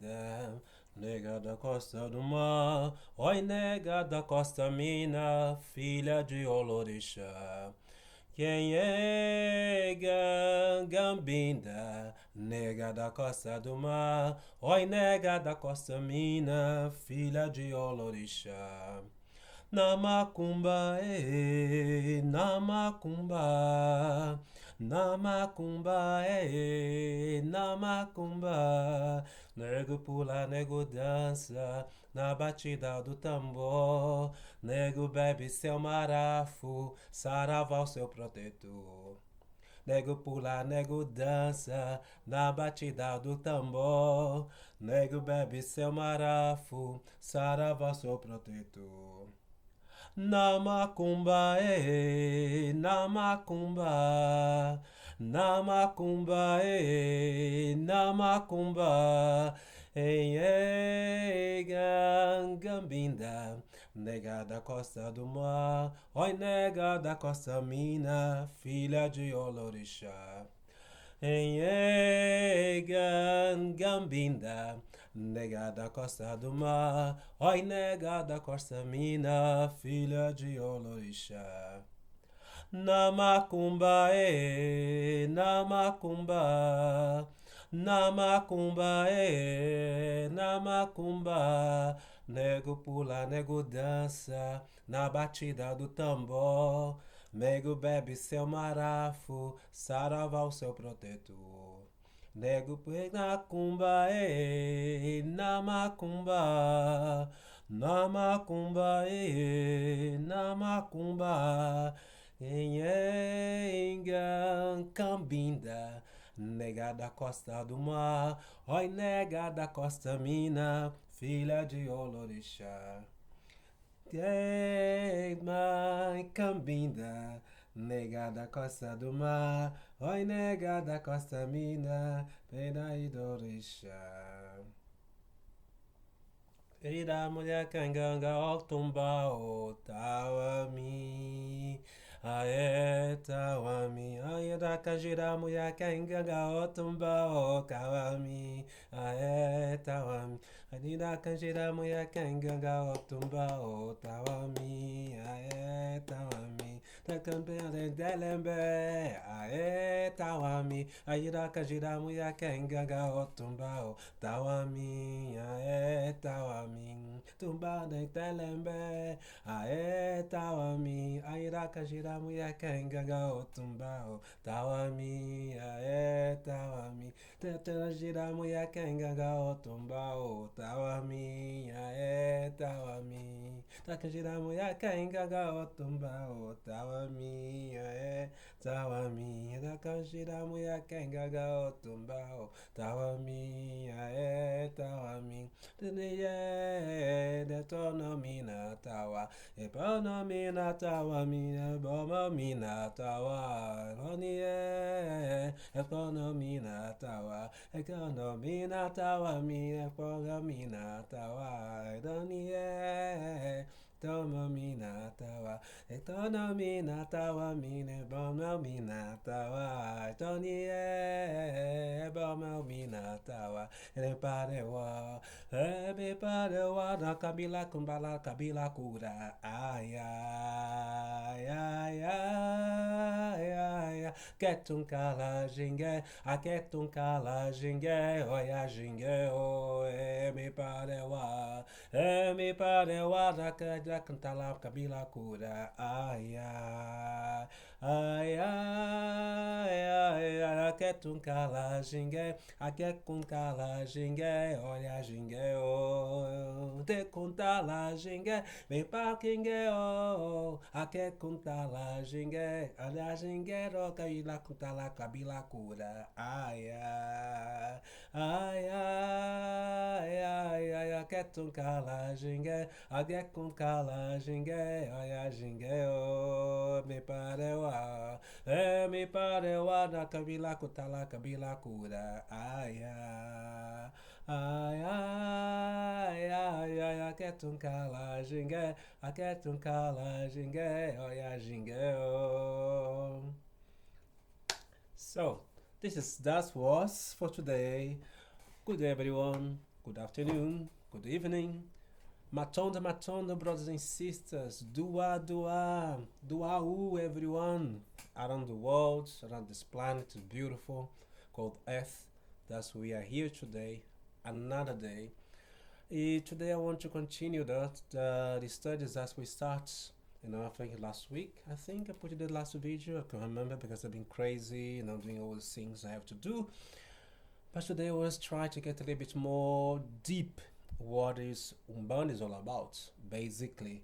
Cambinda, nega da costa do mar, oi nega da costa mina, filha de Olorixá. Quem é Gambinda, nega da costa do mar, oi nega da costa mina, filha de Olorixá. Namacumba, namacumba, namacumba, namacumba. Nego pula, nego dança, na batida do tambor. Nego bebe seu marafo, saravá o seu protetor. Nego pula, nego dança, na batida do tambor. Nego bebe seu marafo, saravá o seu protetor. Namacumba, namacumba, namacumba, namacumba, gambinda, nega da costa do mar, oi nega da costa mina, filha de Olorixá. Em Gambinda, nega da costa do mar, oi nega da costa mina, filha de Olorixá. Namacumba, namacumba, namacumba, namacumba. Nego pula, nego dança, na batida do tambor. Nego bebe seu marafo, saravá o seu protetor. Nego na cumba, namacumba, namacumba, namacumba. Engan Cambinda, nega da costa do mar, oi nega da costa mina, filha de Olorixá. Mãe Cambinda, nega da costa do mar, oi nega da costa mina, pena e dorixá. Ira mulher canganga, ó tumba, ó tawami. Ae tawami, ae da kajira mulher canganga, ó tumba, ó kawami. Ae tawami, ae da kajira mulher canganga, ó tumba, ó tawami. Ae tawami, da campeã de delembe. Ae tawami, ae da kajira mulher canganga, ó tumba, ó tawami. Ae tawami, tumba de telembe. Ae tawami, airaka jiramu ya kengaga o tumba o tawami. Ae tawami, tetela jiramu ya kengaga o tumba o tawami. Ae tawami, taka jiramu ya kengaga o tumba o tawami. Ae tawami, taka jiramu ya kengaga o tumba o tawami. Ae tawami, teniye de tonomina tawa. Economina tawa mina bomomina tawa. Ronie economina tawa. Economina tawa mi economina tawa. Ronie tomomina tawa. Economina tawa mine bomomina tawa. Ronie bomomina tawa. Eparewa, eparewa na kabila kumbala kabila kura. Ai ai ai ai ai. Ketun kala jinge, a ketun kala jinge, oia jinge o me parewa na kada kantala kabila kura. Ai ai ai ai ai ai. Ketun kala jinge, a ketun kala jinge, olha jinge o te contala jinge, vem pa kinge o a que contala jinge, olha jinge ro kaila contala kabila cura. Ai ai ai ai ai ai a que tun kala jinge, a que kun kala jinge, olha jinge o me parewa na kabila contala kabila cura. Ai ai ai ai ai ai a que tun kala jinge, a que tun kala jinge, olha jinge o. So, that was for today. Good day, everyone. good afternoon, good evening. Matonda, Matonda, brothers and sisters. Dua, Dua, Dua, everyone around the world, around this planet is beautiful, called Earth. That's why we are here today, another day. Today I want to continue the studies as we start. I think last week, I think I put it in the last video. I can remember because I've been crazy and I'm doing all the things I have to do. But today I was trying to get a little bit more deep what is Umbanda is all about. Basically,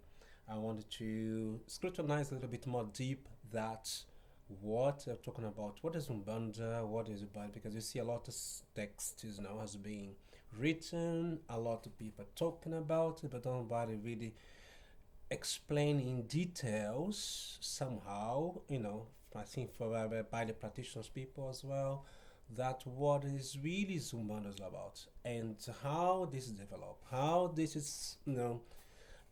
I wanted to scrutinize a little bit more deep that what they're talking about. What is Umbanda? What is it about? Because you see a lot of text is now has been written, a lot of people talking about it, but nobody really explain in details somehow. I think for by the practitioners people as well, that what is really Zumbanda is about and how this is developed, how this is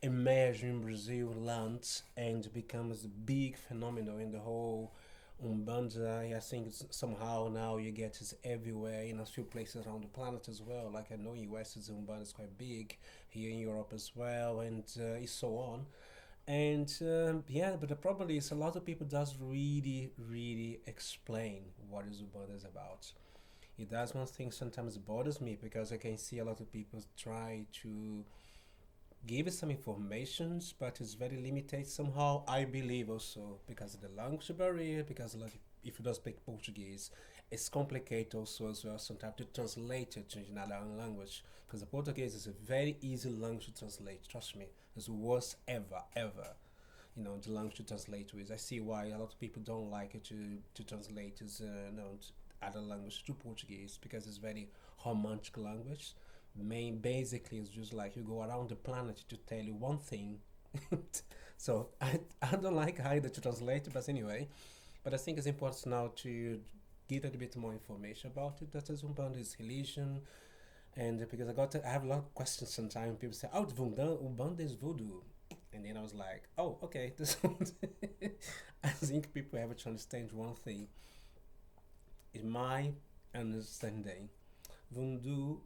emerged in Brazil land and becomes a big phenomenon in the whole Umbanda. I think somehow now you get it everywhere in a few places around the planet as well. Like I know in US Umbanda is quite big, here in Europe as well, and so on. And yeah, but the problem is a lot of people does really explain what is Umbanda is about. It does one thing sometimes bothers me because I can see a lot of people try to give us some informations, but it's very limited somehow. I believe also because of the language barrier, because a lot of, if you don't speak Portuguese, it's complicated also as well sometimes to translate it to another language. Because the Portuguese is a very easy language to translate. Trust me, it's the worst ever. The language to translate with. I see why a lot of people don't like it to translate as other language to Portuguese because it's very romantic language. Basically it's just like you go around the planet to tell you one thing. So I don't like either to translate, but anyway. But I think it's important now to get a little bit more information about it. That is Umbanda is religion, and because I have a lot of questions sometimes. People say, "Oh, Umbanda is voodoo," and then I was like, "Oh, okay." This I think people have to understand one thing. In my understanding, voodoo,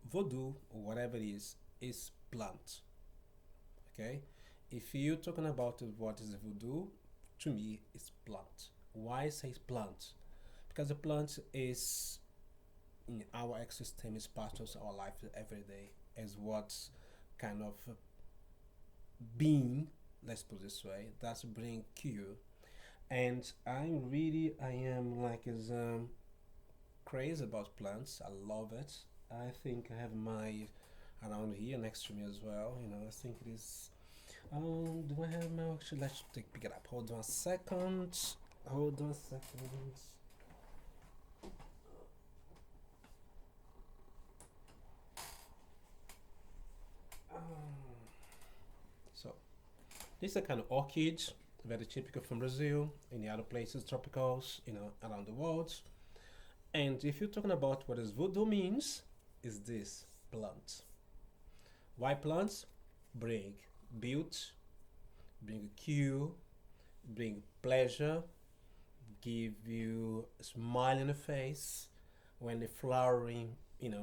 or whatever it is plant. Okay, if you're talking about what is voodoo, to me, it's plant. Why I say plant? Because the plant is in our ecosystem is part of our life every day as what kind of being, let's put it this way, that's bring cure. And I am like as crazy about plants. I love it. I think I have my around here next to me as well. I think it is. Do I have my actually? Let's pick it up. Hold on a second. Hold on a second. So this is a kind of orchid, very typical from Brazil, in the other places, tropicals, around the world. And if you're talking about what is voodoo means, is this plant. Why plants? Bring beauty, bring cure, bring pleasure, give you a smile in the face when the flowering,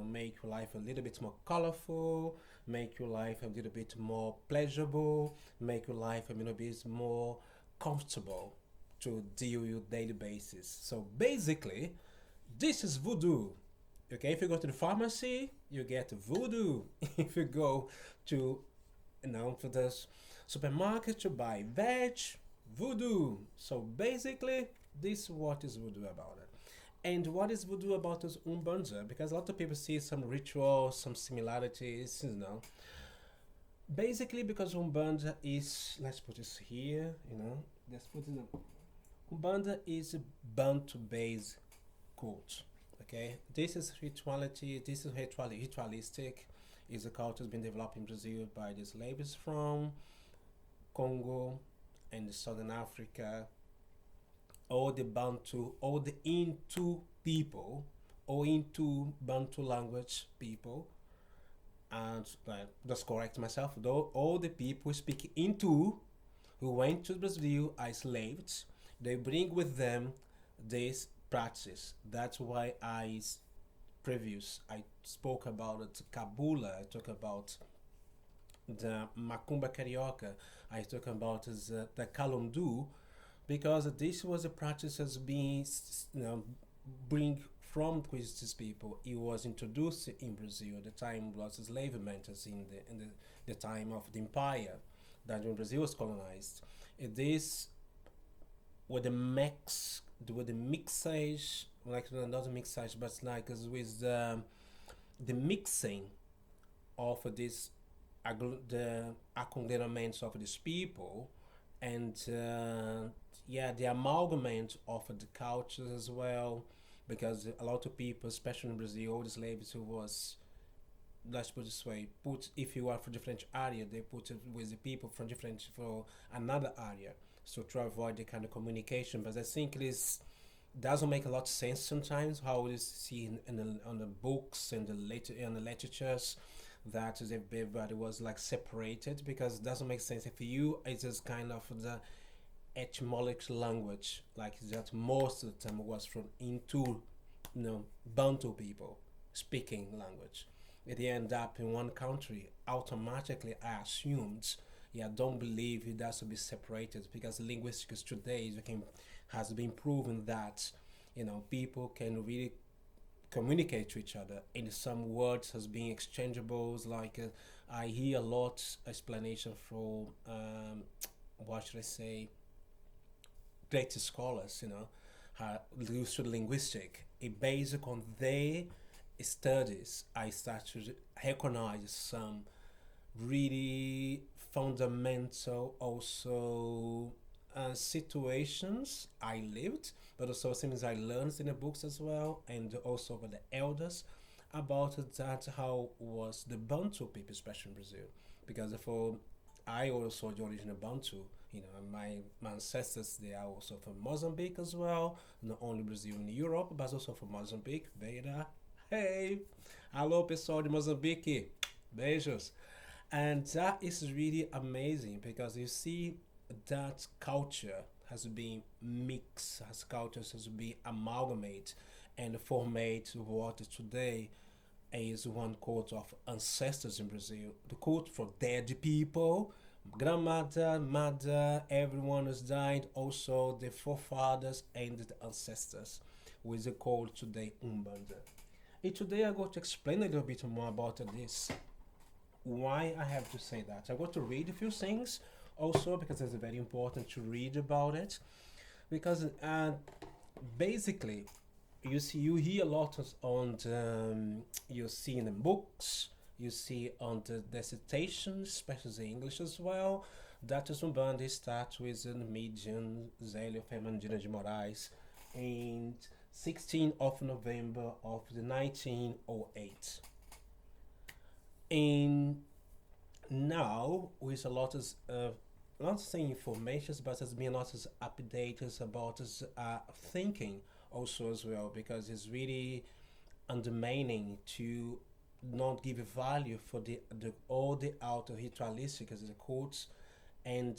make your life a little bit more colorful, make your life a little bit more pleasurable, make your life a little bit more comfortable to deal with your daily basis. So basically, this is voodoo. Okay, if you go to the pharmacy, you get voodoo. If you go to to the supermarket to buy veg, voodoo. So basically, this is what is voodoo about it. And what is voodoo about is Umbanda? Because a lot of people see some rituals, some similarities. Basically, because Umbanda is, let's put this here, let's put it Umbanda is a Bantu-based cult. Okay, this is rituality. This is ritualistic. Is a culture has been developed in Brazil by the slaves from Congo and Southern Africa. All the Bantu, all the Intu people, or Intu Bantu language people, and just correct myself. Though all the people speak Intu who went to Brazil are slaves, they bring with them this practice. That's why I previous, I spoke about it, Kabula, I talk about the Macumba Carioca, I talk about is the Kalundu, because this was a practice as being, bring from Quisites people. It was introduced in Brazil. The time was enslavement, as the time of the empire, that when Brazil was colonized. It is with the mixage, like not a mixage, but like as with the mixing of this the acconglomerate of these people, and yeah, the amalgamate of the cultures as well, because a lot of people, especially in Brazil, all the slaves who was, let's put it this way, put, if you are from different area, they put it with the people from different for another area, so to avoid the kind of communication. But I think it is doesn't make a lot of sense sometimes how it is seen on the books and the later in the literatures, that is everybody was like separated, because it doesn't make sense if you, it's just kind of the etymological language, like that most of the time was from into, Bantu people speaking language. If they end up in one country, automatically I assumed, yeah, don't believe it has to be separated, because linguistics today has been proven that people can really communicate to each other, and some words has been exchangeables, like I hear a lot explanation from what should I say, great scholars, used to linguistic. It based on their studies, I start to recognize some really fundamental also situations I lived, but also things I learned in the books as well, and also with the elders about that, how was the Bantu people, especially in Brazil, because for I also the original Bantu. My ancestors, they are also from Mozambique as well, not only Brazil and Europe, but also from Mozambique. Beira, hey, alô pessoal de Moçambique, beijos. And that is really amazing, because you see that culture has been mixed, as cultures has been amalgamated and formed what today is one cult of ancestors in Brazil. The cult for dead people, grandmother, mother, everyone has died, also the forefathers and the ancestors, which is called today Umbanda. And today I'm going to explain a little bit more about this, why I have to say that. I'm going to read a few things also, because it's very important to read about it, because basically you hear a lot on you see in the books, you see on the dissertations, especially the English as well, that Umbanda starts with the medium Zélio Fernandina de Moraes in 16th of November of the 1908. And now with a lot of not saying information, but has been a lot of updates about his thinking also as well, because it's really undermining to not give a value for the all the auto ritualistic as the quotes and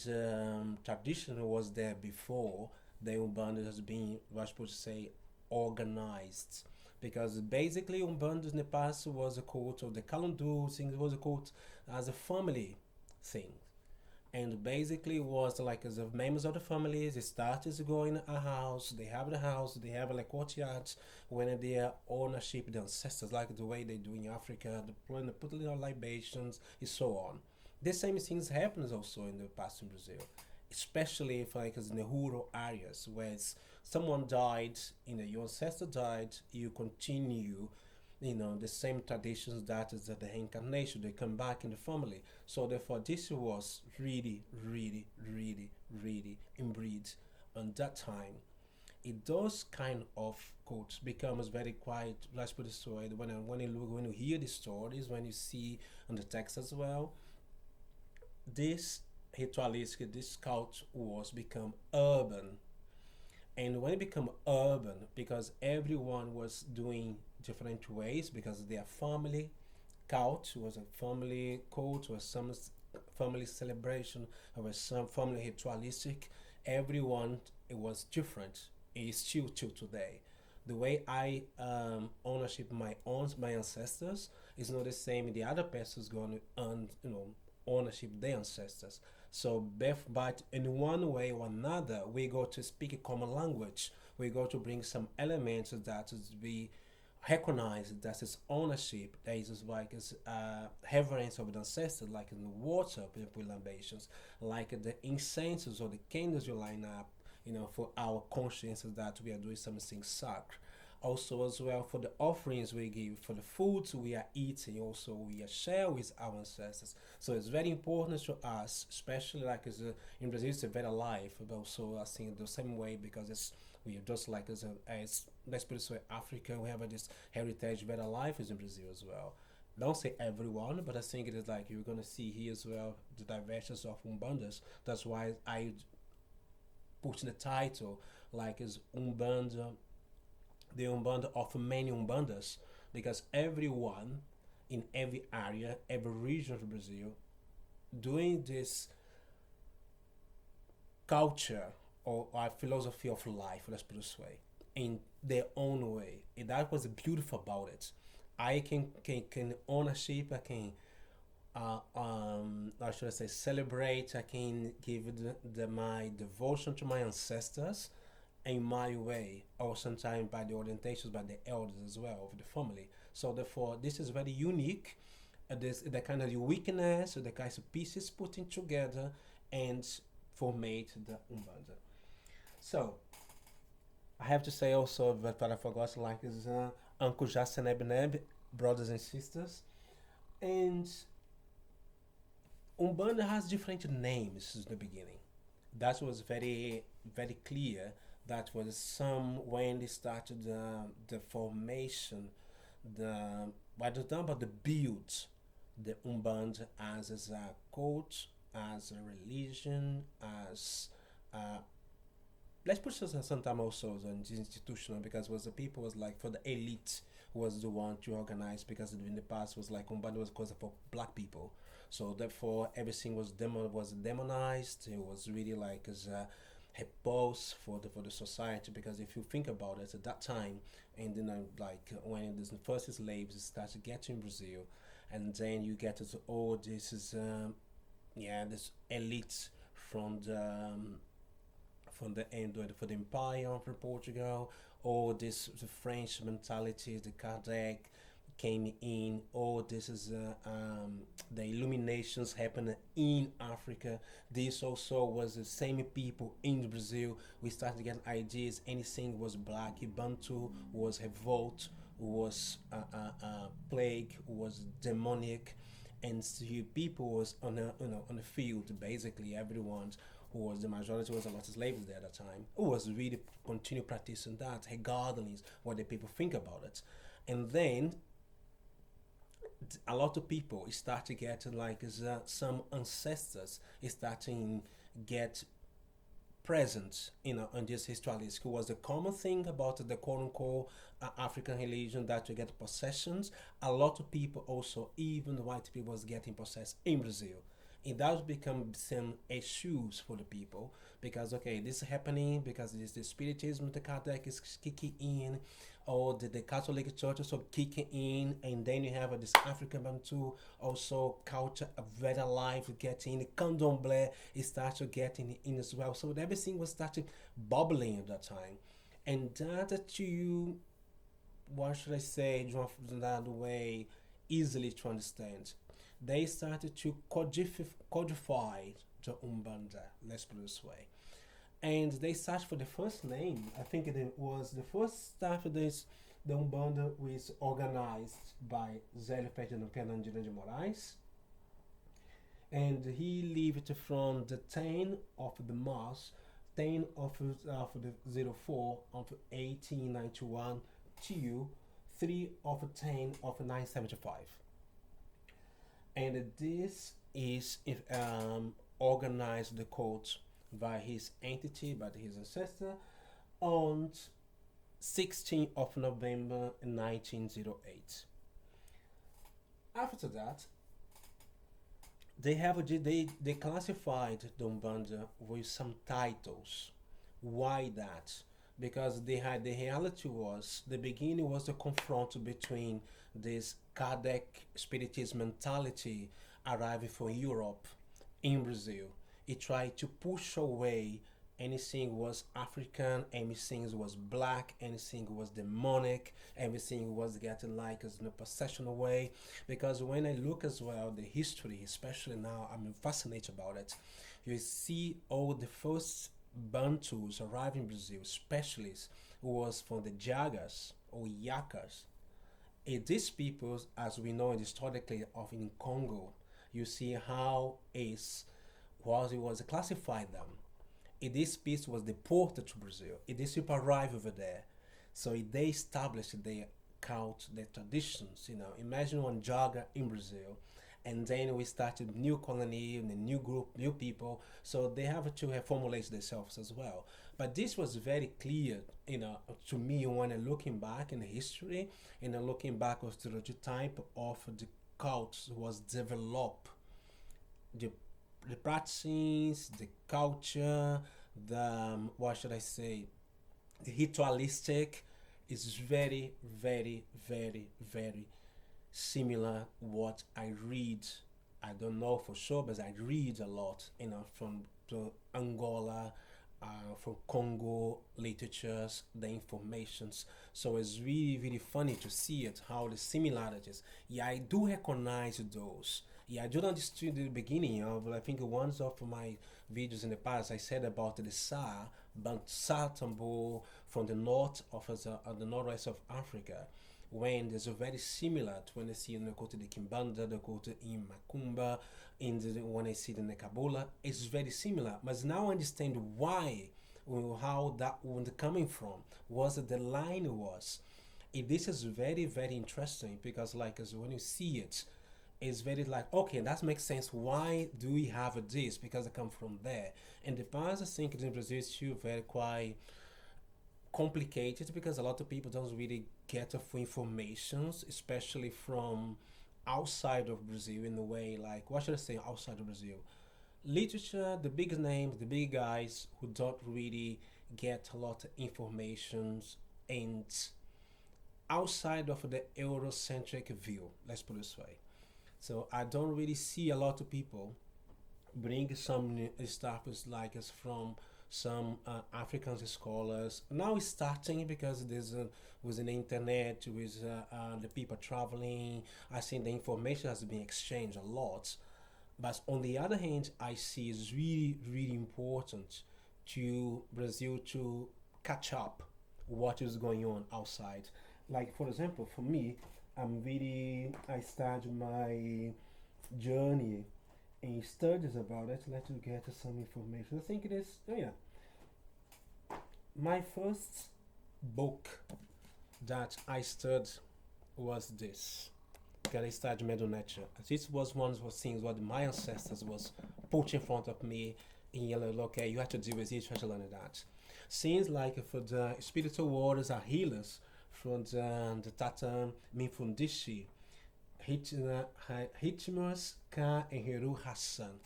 tradition was there before the Umbanda has been, was supposed to say, organized, because basically Umbanda in the past was a cult of the Kalundu thing, was a cult as a family thing, and basically was like as the members of the families they started to go in a house, they have the house, they have like courtyards when their ownership, the ancestors, like the way they do in Africa, the put little libations and so on. The same things happens also in the past in Brazil, especially if like as in the rural areas where someone died, your ancestor died, you continue the same traditions, that is that the reincarnation, they come back in the family. So therefore this was really, really, really, really inbreed on that time. It does kind of quotes becomes very quiet, let's put it this way, when you hear the stories, when you see on the text as well, this ritualistic, this cult was become urban. And when it become urban, because everyone was doing different ways, because their family cult was a family cult, was some family celebration, or was some family ritualistic, everyone, it was different. It is still till today. The way I ownership my ancestors is not the same. The other person's going to ownership their ancestors. So, but in one way or another, we go to speak a common language. We go to bring some elements that is be recognized that is ownership. That is like is reverence of the ancestors, like in the water libations, like the incenses or the candles you line up, for our conscience that we are doing something sacred. Also, as well, for the offerings we give, for the foods we are eating, also we are share with our ancestors. So it's very important to us, especially like in Brazil, it's a better life, but also I think the same way because it's we are just like as let's put it this way, Africa, we have this heritage better life is in Brazil as well. Don't say everyone, but I think it is like you're gonna see here as well the diversions of Umbandas. That's why I put in the title like is Umbanda, the Umbanda of many Umbandas, because everyone in every area, every region of Brazil, doing this culture or philosophy of life, let's put it this way, in their own way. And that was beautiful about it. I can ownership, I can how should I say, celebrate, I can give my devotion to my ancestors in my way, or sometimes by the orientations by the elders as well of the family. So therefore, this is very unique. This the kind of weakness, the kinds of pieces putting together and formate the Umbanda. So I have to say also that what I forgot, like is Uncle Justin Ebneb, brothers and sisters, and Umbanda has different names since the beginning. That was very clear. That was some when they started the formation, the by the time about the build, the Umbanda as a cult, as a religion, as uh, let's put some time also as an institutional because was the people was like for the elite was the one to organize because in the past was like Umbanda was because for black people, so therefore everything was demonized. It was really like as a pose for the society because if you think about it at that time and then like when the first slaves started getting Brazil, and then you get to oh this is this elite from the end for the empire of Portugal, or this the French mentality, the Kardec came in, or this is the illuminations happened in Africa. This also was the same people in Brazil. We started getting ideas. Anything was black, Bantu was revolt, was plague, was demonic, and so people was on a on the field basically everyone who was the majority was a lot of slaves there at the time who was really continue practicing that regardless what the people think about it. And then a lot of people start to get like some ancestors starting get present, in this historically school was the common thing about the quote unquote African religion that you get possessions. A lot of people also, even white people, was getting possessed in Brazil. It does become some issues for the people because okay, this is happening because this the spiritism, the Kardec is kicking in, or the Catholic Church also kicking in, and then you have this African Bantu also culture a better life getting the candomblé is started getting in as well. So everything was started bubbling at that time, and that you what should I say, that way easily to understand. They started to codify the Umbanda, let's put it this way. And they searched for the first name. I think it was the first start of this. The Umbanda was organized by Zélio Ferdinand Fernandina de Moraes, and he lived from the 10 of the March, 10 of the 04 of 1891 to 3 of 10 of 975. And this is if organized the cult by his entity, by his ancestor, on 16th of November 1908. After that, they classified the Umbanda with some titles. Why that? because they had the reality was the beginning was the confront between this Kardec spiritist mentality arriving from Europe in Brazil. It tried to push away anything was African, anything was black, anything was demonic, everything was getting like as in a processional way. Because when I look as well the history, especially now, I'm fascinated about it. You see all the first Bantus arriving in Brazil, specialists who was from the Jagas or Yakas. These peoples, as we know historically of in Congo, you see how is was it was classified them. This piece was deported to Brazil. These people arrived over there, so they established their cult, their traditions. Imagine one Jaga in Brazil, and then we started new colony and a new group, new people. So they have to have formulated themselves as well. But this was very clear, to me when I looking back in history, looking back to the type of the cults was developed, the the practices, the culture, the what should I say, the ritualistic is very, very, very, very similar what I read. I don't know for sure, but I read a lot, from the Angola, from Congo literatures, the informations. So it's really, really funny to see it, how the similarities. Yeah, I do recognize those. Yeah, I do not understand the beginning of, I think one of my videos in the past, I said about the Sa, but Sa Tambo from the north of the northwest of Africa, when there's a very similar to when I see in the go to the Kimbanda, the go to in Makumba, when I see the Nekabola, it's very similar. But now I understand why, how that was coming from, was that the line was. This is very, very interesting because, like, as when you see it, it's very like, okay, that makes sense. Why do we have this? Because I come from there. And the past, I think in Brazil is still very quite complicated because a lot of people don't really get of information, especially from outside of Brazil in a way, like, what should I say, outside of Brazil? Literature, the big names, the big guys who don't really get a lot of information and outside of the Eurocentric view, let's put it this way. So I don't really see a lot of people bring some stuff like us from some African scholars. Now it's starting because there's with the internet, with the people traveling. I think the information has been exchanged a lot. But on the other hand, I see it's really, really important to Brazil to catch up what is going on outside. Like for example, for me, I started my journey in studies about it. Let's get some information. I think it is. Oh yeah, my first book that I studied was this. Because I studied Meadow Nature. This was one of the things what my ancestors was put in front of me in yellow. Okay, you have to deal with it, you have to learn that. Seems like for the spiritual waters are healers from the Tata Minfundishi, Hitchmus Ka and Hiru Hassan.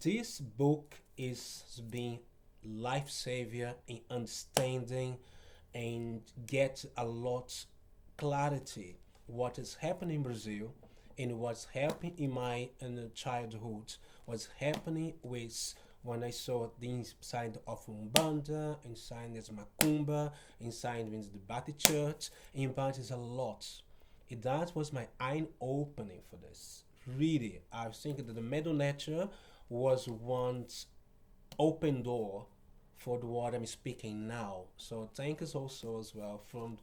This book is being life savior in understanding and get a lot clarity what is happening in Brazil and what's happening in my childhood, what's happening with when I saw the inside of Umbanda, inside there's Macumba, inside means the Baptist Church, in fact is a lot. That was my eye opening for this. Really, I think that the Meadow Nature was once open door for the what I'm speaking now. So thank you also as well from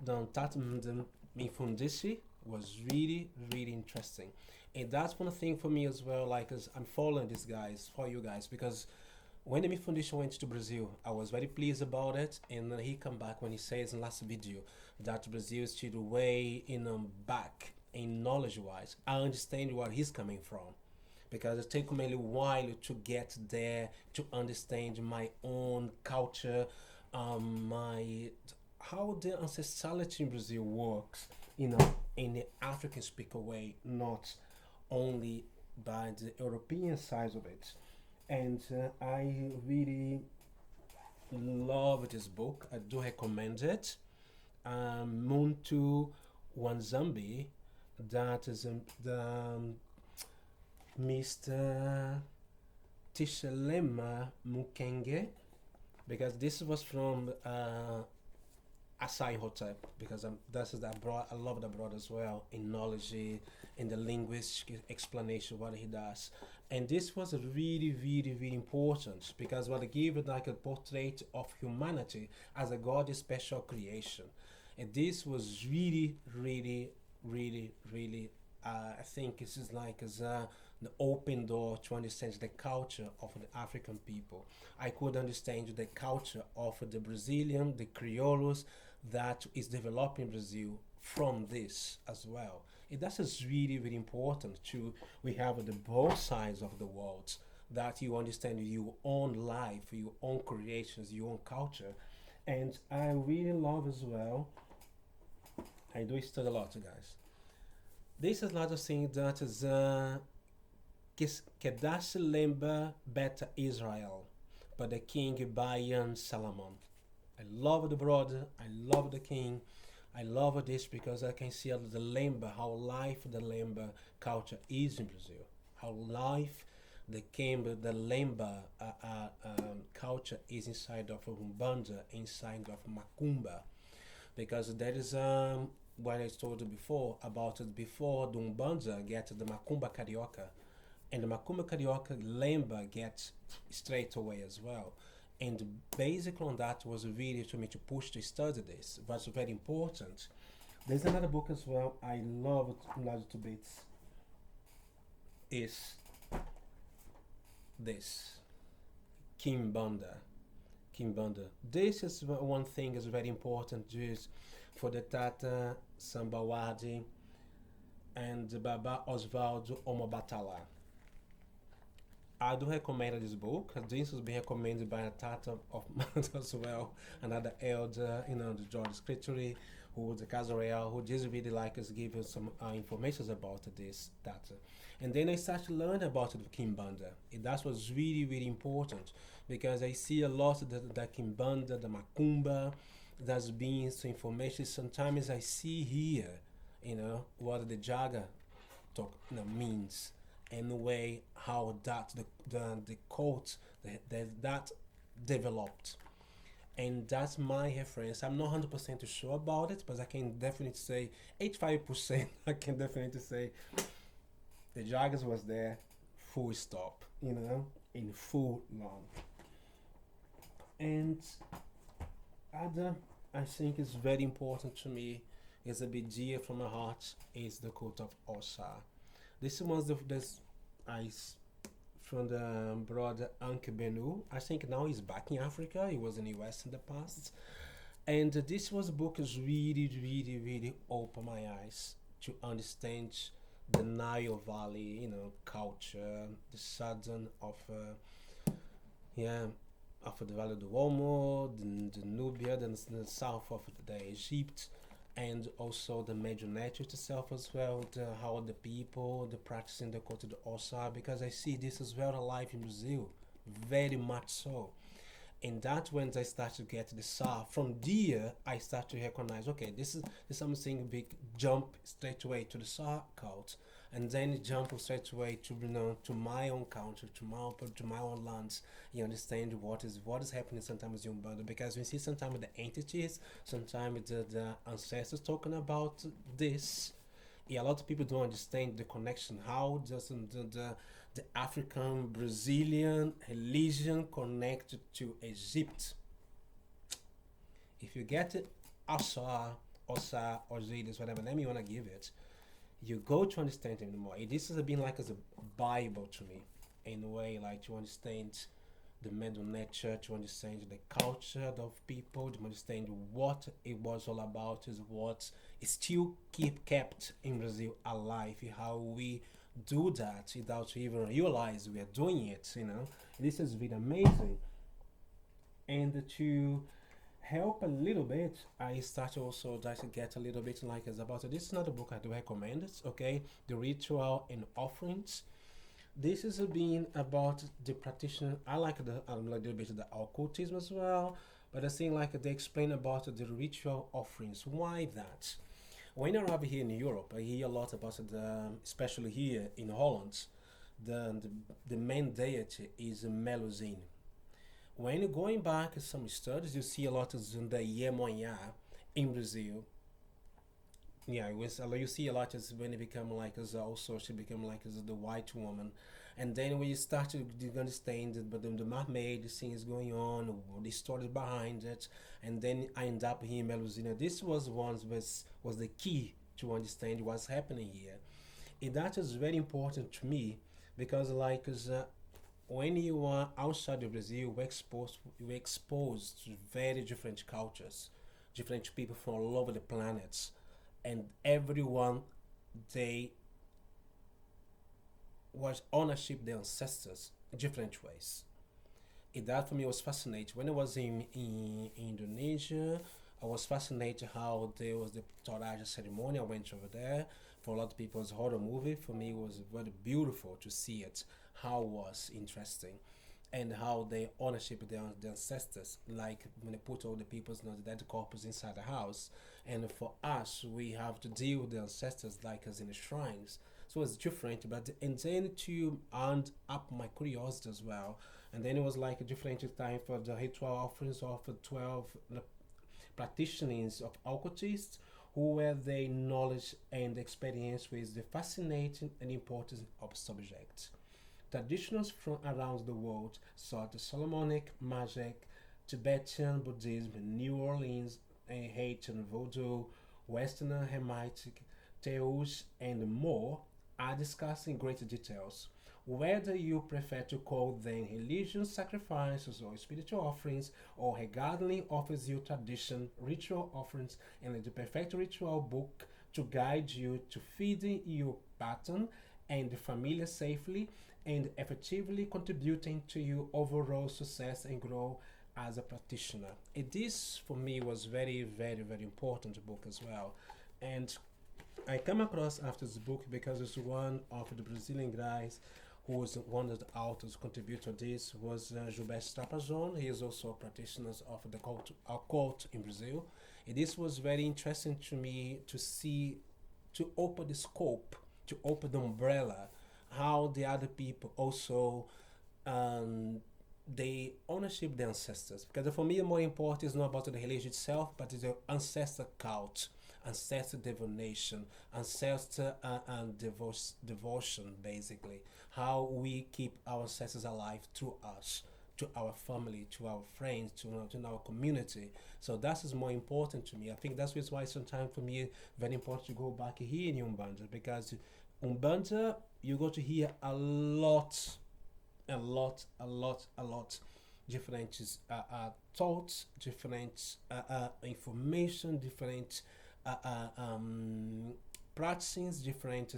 the Tatum Mifundisi was really, really interesting. And that's one thing for me as well, like as I'm following these guys for you guys because when the Mifundisi went to Brazil, I was very pleased about it. And then he come back when he says in last video that Brazil is still way in back in knowledge wise. I understand where he's coming from because it took me a while to get there to understand my own culture, my how the ancestrality in Brazil works, in the African speaker way, not only by the European side of it. And I really love this book. I do recommend it. Muntu Wanzambi, that is the Mr. Tishalema Mukenge, because this was from Asai Hotep, because this is abroad. I love the abroad as well in knowledge, in the linguistic explanation what he does, and this was really, really, really important because what it gave it like a portrait of humanity as a God special creation, and this was really, really, really, really. I think this is like as the open door to understand the culture of the African people. I could understand the culture of the Brazilian, the Criollos, that is developing Brazil from this as well. And that is really, really important to we have the both sides of the world that you understand your own life, your own creations, your own culture. And I really love as well. I do study a lot, guys. This is another thing that is que dá-se lembra beta Israel, but the king Bayan Solomon. I love the brother, I love the king, I love this because I can see the Lemba, how life the Lemba culture is in Brazil, how life the Kemba, the Lemba culture is inside of Umbanda, inside of Macumba, because that is what I told you before about it before the Umbanda get the Macumba Carioca, and the Macumba Carioca Lemba gets straight away as well. And basically on that was really to me to push to study this. It was very important. There's another book as well I love it love to bits. Is this Kimbanda. Kimbanda. This is one thing is very important just for the Tata Sambawadi and Baba Osvaldo Omobatala. I do recommend this book. This has been recommended by a Tata of mine as well, another elder, the George Scripture, who was the Casareal, who just really like us give us some information about this data. And then I started to learn about the Kimbanda. And that was really, really important because I see a lot of the Kimbanda, the Macumba, that's being some information. Sometimes I see here, what the Jaga talk means and the way how the quote that developed, and that's my reference. I'm not 100% sure about it, but I can definitely say 85%. I can definitely say the Jaggers was there, full stop, in full long. And other, I think is very important to me is a bit dear from my heart is the quote of Osa. This was this I from the brother Anke Benu. I think now he's back in Africa. He was in the US in the past. And this was a book is really, really, really opened my eyes to understand the Nile Valley, culture, the southern of, of the Valley do Omo, the Nubia, the south of the Egypt, and also the major nature itself as well, how the people, the practicing the culture of the Osa, because I see this as well alive in Brazil, very much so. And that when I start to get the Sa, from there I start to recognize, okay, this is something big, jump straight away to the Sa cult, and then jump straight away to to my own country, to my own lands. You understand what is happening sometimes in Umbanda, because we see sometimes the entities, sometimes the ancestors talking about this. Yeah, a lot of people don't understand the connection. How does the African Brazilian religion connected to Egypt? If you get it, Osa, Osiris, whatever name you wanna give it, you go to understand it more. This has been like as a Bible to me, in a way, like to understand the middle nature, to understand the culture of people, to understand what it was all about, is what is still kept in Brazil alive, how we do that without even realize we are doing it. This has been amazing. And to help a little bit, I started also to get a little bit like as about it. This is not a book I do recommend it, okay? The Ritual and Offerings. This is being about the practitioner. I like the like a little bit of the occultism as well, but I think like they explain about the ritual offerings. Why that? When I arrive here in Europe, I hear a lot about the, especially here in Holland, the main deity is Melusine. When you're going back some studies, you see a lot of the Yemoya in Brazil. Yeah, it was, you see a lot as when it become like as also she become like as the white woman, and then when you start to you understand it, but then the mermaid things going on, the stories behind it, and then I end up here in Melusina. This was once was the key to understand what's happening here. And that is very important to me because like when you are outside of Brazil, we're exposed to very different cultures, different people from all over the planet, and everyone they was ownership their ancestors in different ways. And that for me was fascinating. When I was in Indonesia, I was fascinated how there was the Toraja ceremony. I went over there. For a lot of people, it was a horror movie. For me, it was very beautiful to see it. How it was interesting, and how they ownership their ancestors. Like when they put all the people's you know, the dead corpus inside the house, and for us, we have to deal with the ancestors like us in the shrines. So it's different, but and then to and up my curiosity as well, and then it was like a different time for the ritual offerings of the 12 practitioners of occultists who were their knowledge and experience with the fascinating and important of subjects. Traditions from around the world, such as Solomonic magic, Tibetan Buddhism, New Orleans and Haitian voodoo, Western Hamitic tales, and more, are discussed in great details. Whether you prefer to call them religious sacrifices or spiritual offerings, or regarding offers you tradition, ritual offerings, and the perfect ritual book to guide you to feeding your pattern and the familiar safely and effectively contributing to your overall success and growth as a practitioner. This for me was very, very, very important book as well. And I come across after this book because it's one of the Brazilian guys who was one of the authors contribute to this was Gilberto Trapazon. He is also a practitioner of the occult in Brazil. And this was very interesting to me to see, to open the scope, to open the umbrella, how the other people also um, they ownership the ancestors. Because for me, the more important is not about the religion itself, but it's the ancestor cult, ancestor divination, ancestor devotion, basically. How we keep our ancestors alive through us, to our family, to our friends, to our community. So that is more important to me. I think that's why sometimes for me very important to go back here in Umbanda because Umbanda you go to hear a lot different thoughts, different information, different uh, uh, um, practices, different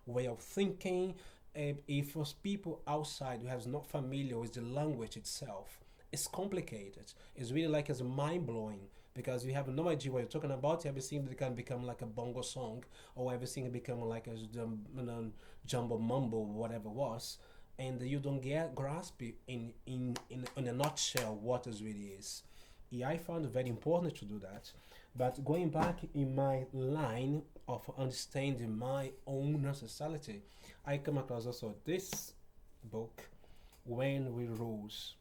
way of thinking. If for people outside who has not familiar with the language itself, it's complicated. It's really like it's mind blowing because you have no idea what you're talking about. Everything can become like a bongo song, or everything become like a jumbo mumbo, whatever it was, and you don't get grasp it in a nutshell what it really is. Yeah, I found it very important to do that. But going back in my line of understanding my own necessity, I come across also this book, When We Rose.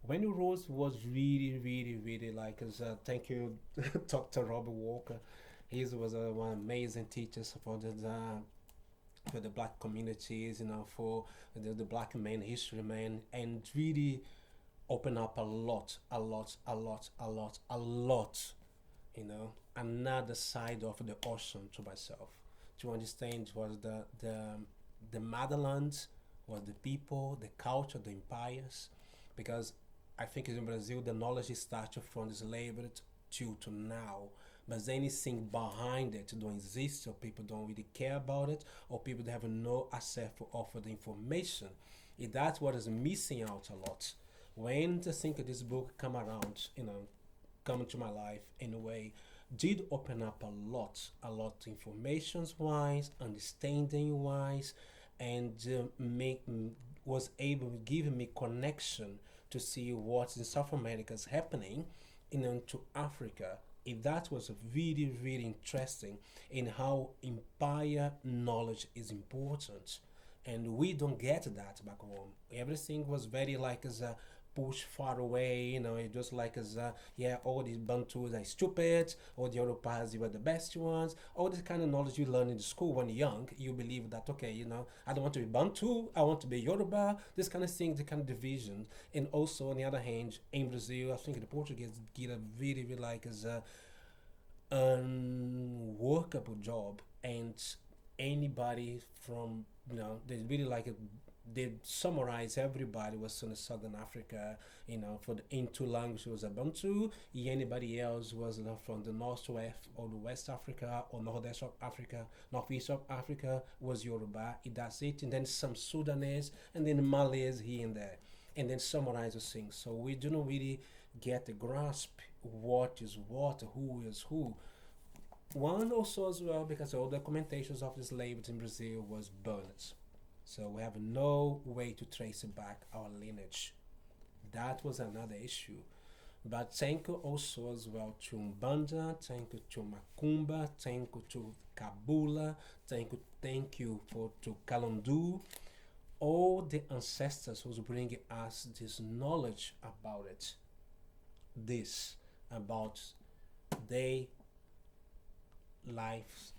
When We Rose was really, really, really like, as thank you, Dr. Robert Walker. He was one amazing teachers for the black communities, for the black man history, man, and really open up a lot, another side of the ocean to myself, to understand was the motherland, was the people, the culture, the empires, because I think in Brazil the knowledge started from the slavery to now. But anything behind it don't exist, or people don't really care about it, or people have no access for offer the information. That's what is missing out a lot. When the think of this book come around, come into my life in a way, did open up a lot information wise, understanding wise, and make was able to give me connection to see what in South America is happening into Africa. That was really, really interesting in how empire knowledge is important. And we don't get that back home. Everything was very like as a push far away, it just like as yeah, all these Bantus are stupid, all the Europas were the best ones, all this kind of knowledge you learn in the school when you're young, you believe that okay, I don't want to be Bantu, I want to be Yoruba, this kind of thing, the kind of division. And also on the other hand, in Brazil, I think the Portuguese get a really, really like as a unworkable job, and anybody from they really like it. They summarize everybody was in Southern Africa, for the into language was Ubuntu. Anybody else was from the northwest or the West Africa or northwest of Africa, northeast of Africa was Yoruba. That's it, and then some Sudanese, and then Malays here and there, and then summarize the things. So we do not really get a grasp what is what, who is who. One also as well because all the documentations of the slaves in Brazil was burned. So we have no way to trace back our lineage. That was another issue. But thank you also as well to Umbanda, thank you to Macumba, thank you to Kabula, thank you for to Kalundu. All the ancestors who's bringing us this knowledge about it. This about they lives,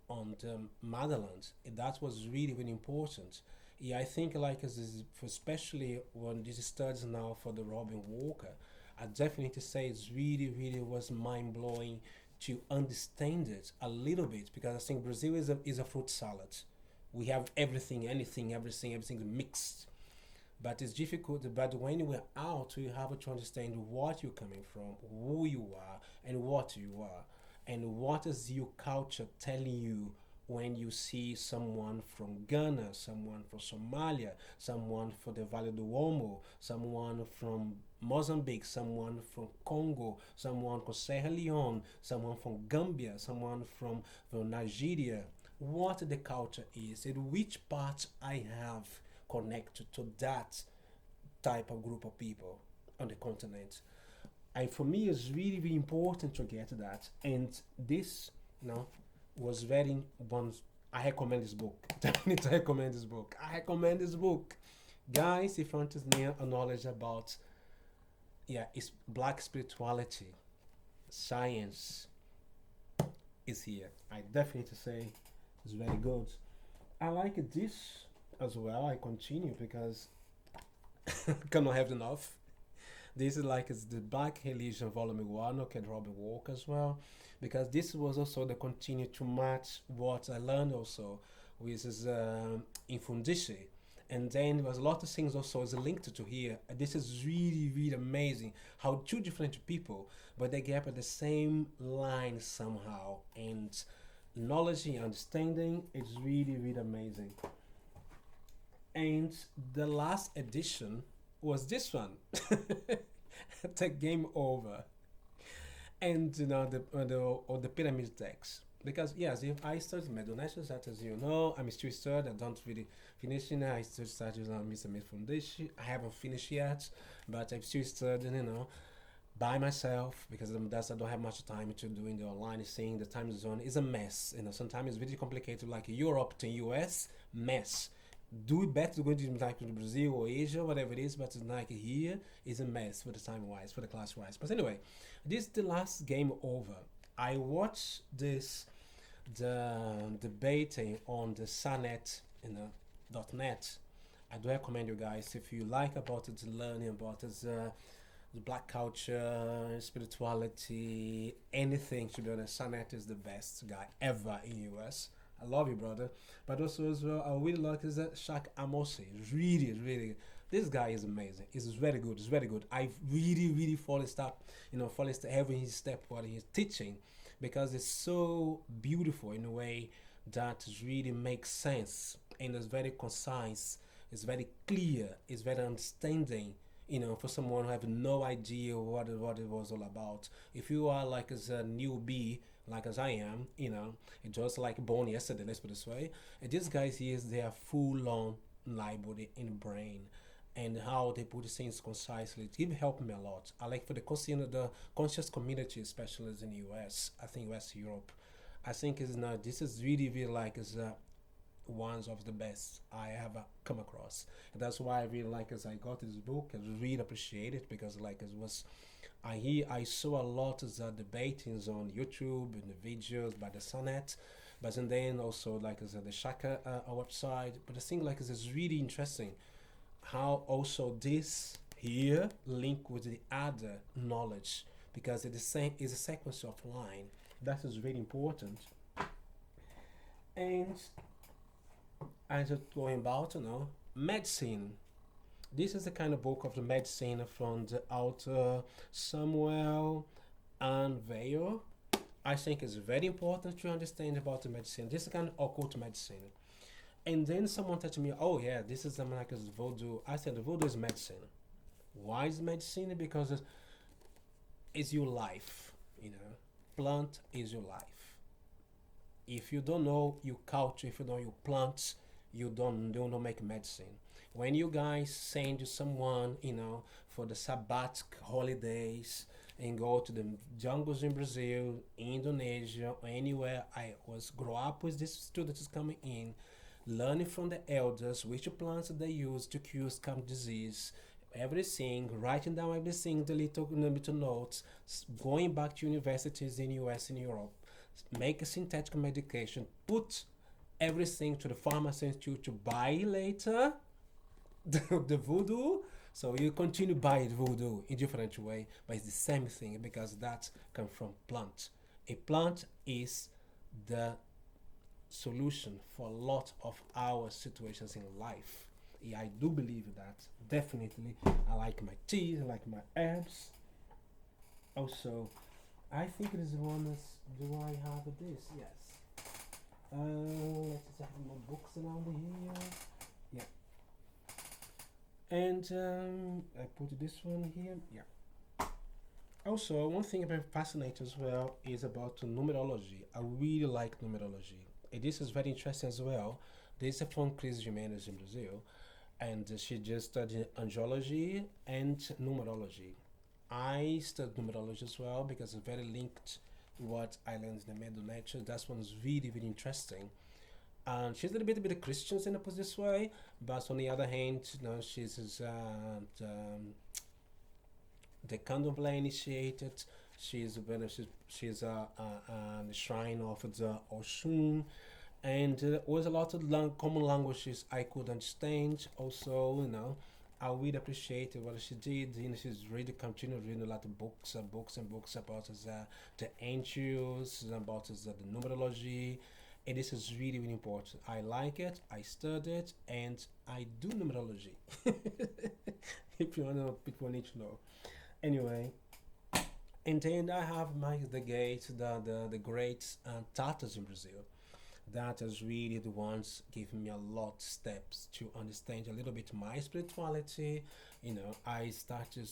on the motherland. That was really, really important. Yeah, I think like as this, especially when this studies now for the Robin Walker, I definitely say it's really, really was mind blowing to understand it a little bit because I think Brazil is a fruit salad. We have everything, anything, everything, everything mixed. But it's difficult. But when we're out, you have to understand what you're coming from, who you are, and what you are and what is your culture telling you when you see someone from Ghana, someone from Somalia, someone from the Valley do Omo, someone from Mozambique, someone from Congo, someone from Sierra Leone, someone from Gambia, someone from Nigeria, what the culture is and which part I have connected to that type of group of people on the continent. And for me it's really, really important to get that, and this was very one. I recommend this book. I need to recommend this book. I recommend this book, guys. If you want to know a knowledge about, yeah, it's black spirituality, science is here. I definitely say it's very good. I like this as well. I continue because I cannot have enough. This is like it's the Black Religion Volume 1, okay, Robin Walker as well, because this was also the continue to match what I learned also with his in Fundishi. And then there was a lot of things also is linked to here. This is really, really amazing how two different people, but they get at the same line somehow. And knowledge and understanding is really, really amazing. And the last edition was this one. The game over. And the pyramid text. Because yes, if I studied Medonation, that as you know, I'm still studying. I don't really finish it. I still studying on Mr. Mid Foundation. I haven't finished yet, but I'm still studying. By myself because I don't have much time to doing the online thing. The time zone is a mess. Sometimes it's really complicated, like Europe to US mess. Do it better going to like Brazil or Asia, whatever it is, but it's like here is a mess for the time wise, for the class wise. But anyway, this is the last game over. I watched this the debating on the Sanet .net. I do recommend you guys if you like about it, learning about it, the black culture, spirituality, anything. To be honest, Sanet is the best guy ever in US. I love you, brother. But also as well, I really like is that Shaq Amosi. Really, really, this guy is amazing. He's very good. It's very good. I really, really fallen step having his step while he's teaching, because it's so beautiful in a way that really makes sense and it's very concise. It's very clear. It's very understanding. for someone who have no idea what it was all about. If you are like as a newbie, like as I am, just like born yesterday, let's put it this way, and these guys here, they are full on library in brain, and how they put things concisely. It give help me a lot. I like for the conscious community, especially in the US. I think West Europe. I think is now this is really really like is one of the best I have come across. And that's why I really like as I got this book. I really appreciate it because like it was I saw a lot of the debatings on YouTube and the videos by the Sonnet, but and then also like as the Shaka website. But the thing like is really interesting how also this here link with the other knowledge because it is same is a sequence of line that is really important. And I just going about medicine. This is the kind of book of the medicine from the author Samuel and Veil. I think it's very important to understand about the medicine. This is kind of occult medicine. And then someone touched me, oh yeah, this is America's voodoo. I said voodoo is medicine. Why is medicine? Because it's your life, Plant is your life. If you don't know your culture, if you know your plants, you don't make medicine. When you guys send someone, for the Sabbath holidays and go to the jungles in Brazil, Indonesia, or anywhere, I was grow up with this students coming in, learning from the elders which plants they use to cure scum disease, everything, writing down everything, the little notes, going back to universities in US and Europe, make a synthetic medication, put everything to the pharmacist to buy later the voodoo. So you continue buying voodoo in different way, but it's the same thing because that comes from plant. A plant is the solution for a lot of our situations in life. Yeah, I do believe that. Definitely. I like my teas, I like my herbs. Also, I think it is one is do I have this? Yes. Let's just have more books around here. Yeah. And I put this one here. Yeah. Also, one thing I'm fascinated as well is about numerology. I really like numerology. And this is very interesting as well. This is from Cris Jimenez in Brazil, and she just studied angiology and numerology. I studied numerology as well because it's very linked to what I learned in the Medu Nature. That one's really, really interesting. And she's a little bit of Christian in a this way, but on the other hand, she's the Candomblé initiated. She's the shrine of the Oshun, and there was a lot of common languages I could understand. Also, I really appreciated what she did. She's really continued reading a lot of books, books and books about the angels, about the numerology, and this is really really important. I like it. I study it, and I do numerology. If you wanna, people need to know. Anyway, and then I have the gate, the great Tatas in Brazil. That has really the ones given me a lot steps to understand a little bit my spirituality. I started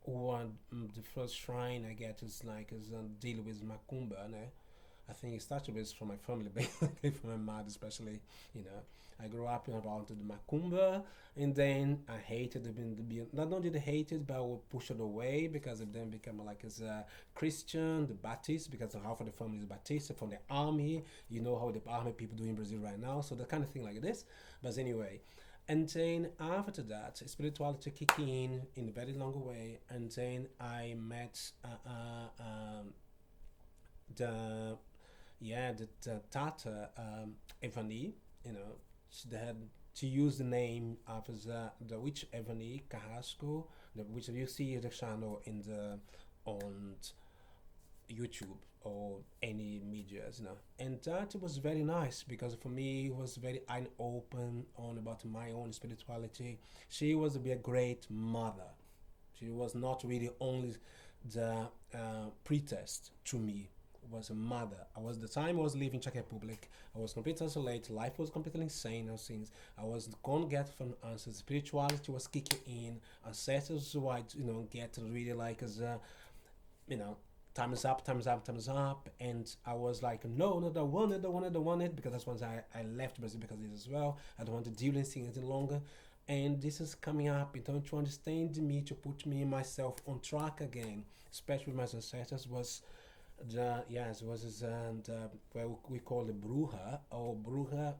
one the first shrine I get is like is deal with Macumba, né? I think it started with from my family, basically from my mother, especially. You know, I grew up in about the Macumba, and then I hated the not only the hated, but I would push it away because it then became like as a Christian, the Baptist, because half of the family is Baptist from the army. You know how the army people do in Brazil right now, so the kind of thing like this. But anyway, and then after that, spirituality kicked in a very long way, and then I met the the Tata Evani, they had to use the name of the witch Evani Carrasco, which you see the channel in the on YouTube or any medias. And that was very nice because for me it was very open on about my own spirituality. She was to be a great mother. She was not really only the pretest to me was a mother. I was the time I was leaving Czech Republic. I was completely isolated. Life was completely insane. Things I was gonna get from answers. Spirituality was kicking in. Ancestors who I get really like as you know time is up, time is up, time is up, and I was like, no, no, I don't want it, I don't want it, I don't want it, because that's once I left Brazil because of this as well. I don't want to deal with things any longer, and this is coming up. And don't to understand me, to put me myself on track again, especially with my ancestors was the yes was the well we call the bruja or bruja